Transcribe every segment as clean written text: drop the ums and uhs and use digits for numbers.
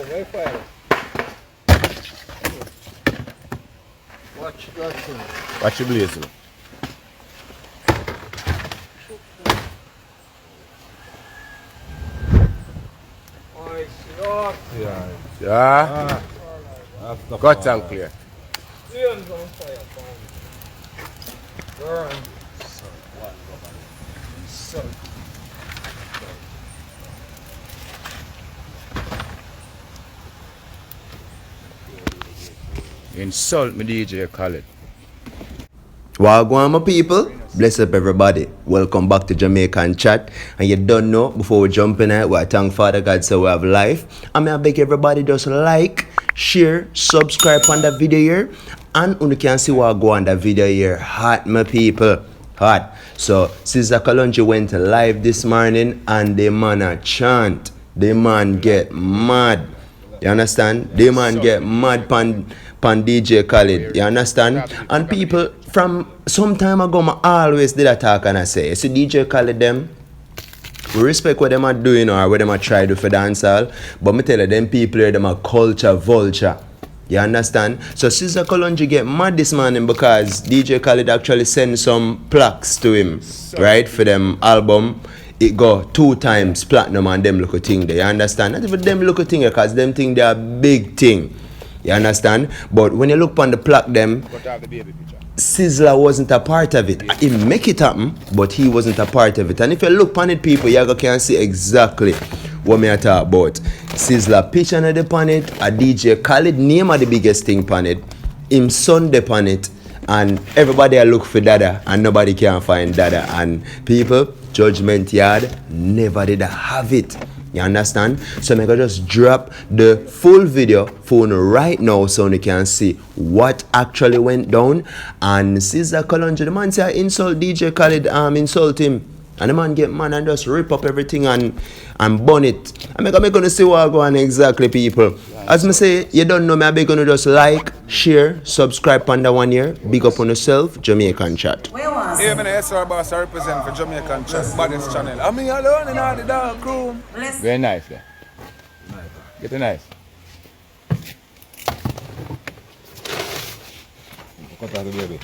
way fire. Watch that thing. Watch the blaze. Yeah. Cut and clear. Hands on fire, burn. You insult me, DJ Khaled. Wagwan my people, bless up everybody. Welcome back to Jamaican Chat. And you don't know, before we jump in it, we thank Father God so we have life. And I beg everybody just like, share, subscribe on the video here. And you can see what go on the video here. Hot my people. Hot. So Sizzla Kalonji went live this morning and the man a chant. The man get mad. You understand? The man get mad pan DJ Khaled. You understand? And people from some time ago, I always did a talk and I say, you see DJ Khaled them, we respect what them are doing or what them are trying to do for dancehall, but me tell you, them people here, them are culture vulture. You understand? So Sizzla Kalonji get mad this morning because DJ Khaled actually sent some plaques to him, right, for them album. It go 2 times platinum and them look a thing there. You understand? Not even them look a thing because them think they are big thing. You understand? But when you look on the plaque them, Sizzla wasn't a part of it. He make it happen, but he wasn't a part of it. And if you look on it, people, you can see exactly what me I talk about. Sizzla picture on the pan it, a DJ Khaled name of the biggest thing pan it, him son de pan it, and everybody I look for Dada, and nobody can find Dada. And people, Judgment Yard never did have it. You understand? So I'm going to just drop the full video for you right now so you can see what actually went down. And Sizzla Kalonji, the man say I insult DJ Khaled, insult him. And the man get mad and just rip up everything and burn it. I'm going to see what go on exactly, people. As I say, you don't know me, I'm going to just like, share, subscribe on the one here. Big up on yourself, Jamaican Chat. Yeah, I'm a SR boss, I represent for Jamaican Chat, baddest channel. I mean, alone in all the dark room. Very nice, yeah. Get a knife. Cut out the baby.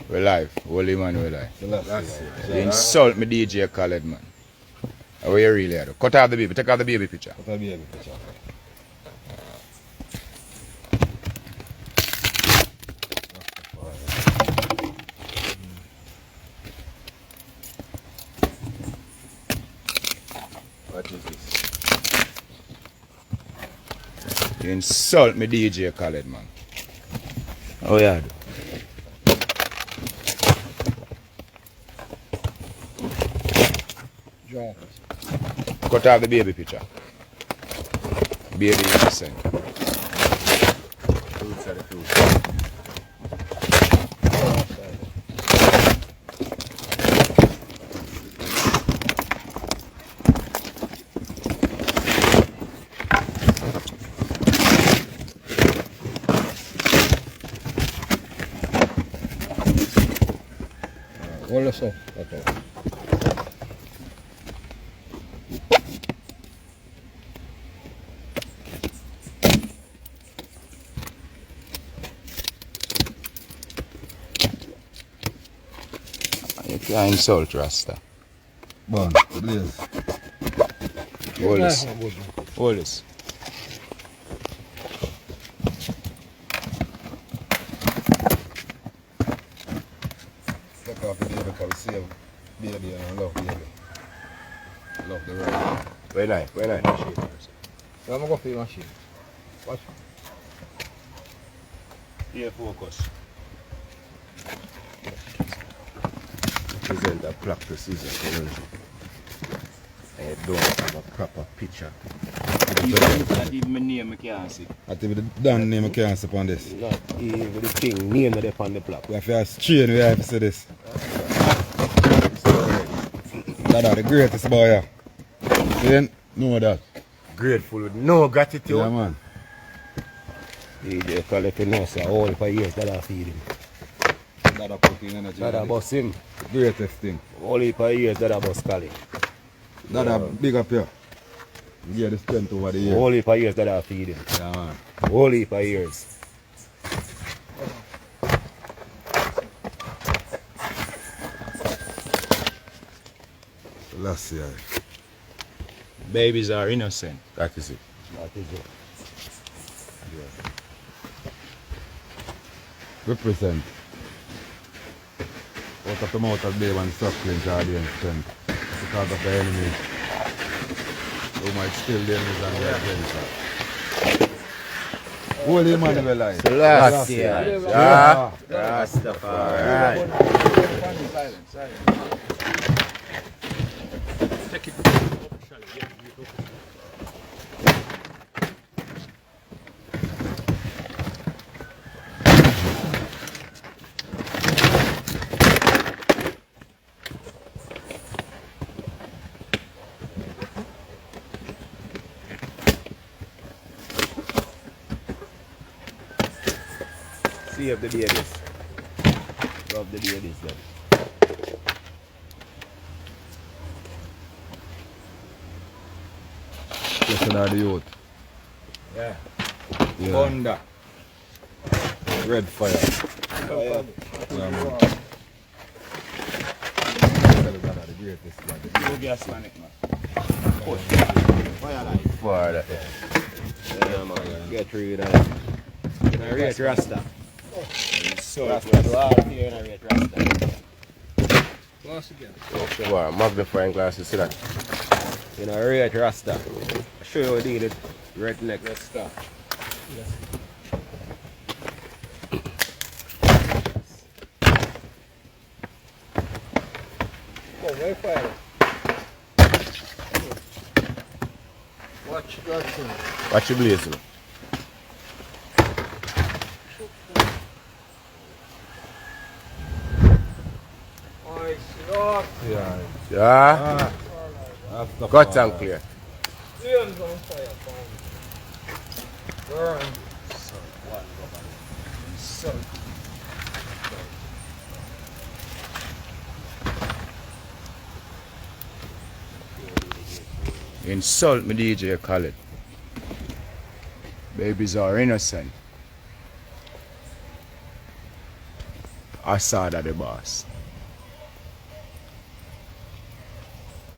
We're live. Holy man, we're live. You insult me, DJ Khaled, man. How are you really at? Cut off the baby. Take off the baby picture. Cut out the baby picture. What is this? You insult me, DJ Khaled, man. Oh, yeah. Cut off the baby picture. Baby innocent. Hold us up. Okay. You can't insult Rasta. Bon, please. Hold this. Hold this. Take off the baby because we save baby and I love baby. Love the ride. Very nice. Very nice. So I'm going to go for your machine. Watch. Here, focus. Present a plaque to Sizzla Kalonji. I don't have a proper picture. Even my name I can't see. I think with the damn name I can't see upon this. Not even the thing name that on the plaque. We have to strain, we have to see this. That's the greatest boy here. You didn't know that? Grateful with no gratitude. Yeah, man. DJ Khaled to know say all for years that I feed him. That put in energy. That I boss him. Greatest thing. All for years that I boss Khaled. That big up here. Yeah, the strength over the years. Whole heap of years that I feed him. Yeah, man. Whole heap of years. Let's see. Babies are innocent. That is it. That is it. Represent. Out of the mouth of babe and suckling guardian strength. Because of the enemy. Who might steal the enemies and their agenda. Holy Emmanuel life. Selassie. Yeah. Rastafari. Take it. Save the babies. Love the babies then. Listen to the youth. Yeah. Yeah. Thunder. Red fire. Oh, Yeah, man. The greatest man. Go gas man it, man. for that. Yeah, man. Get rid of it. You know, rate Rasta. So Rasta do all here in a rate Rasta. Glass again. Wow, magnifying glasses, see that? You know, rate Rasta. I show you how to deal it. Redneck. let's start. Oh, very fire. Watch that thing. Watch your blazing. Nice. Rock. Yeah. Yeah? After Cut and clear. Lions on fire. Burn. You insult me, DJ Khaled. Babies are innocent. Assad are the boss.